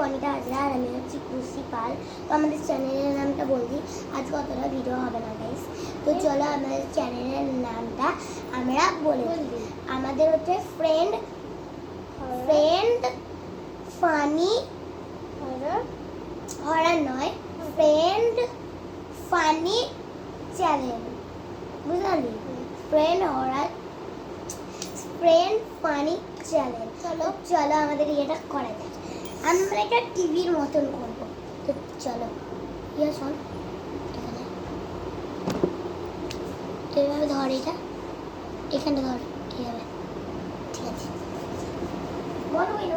বনিতা হাজরা আর আমি হচ্ছি খুশি পাল। তো আমাদের চ্যানেলের নামটা বলছি, আজ কতটা ভিডিও হবে না গাইস। তো চলো আমাদের চ্যানেলের নামটা আমরা বলে দিই। আমাদের হচ্ছে ফ্রেন্ড ফানি হরার নয়, ফ্রেন্ড ফানি চ্যানেল, বুঝলি? Friend funny channel. চলো আমাদের এটা করা যাক। আমরা এটা টিভির মতন করবো। তো চলো ইয়ে শোন, এখানে এইভাবে ধর, এটা এখানে ধর, এইভাবে। ঠিক আছে, বলবই না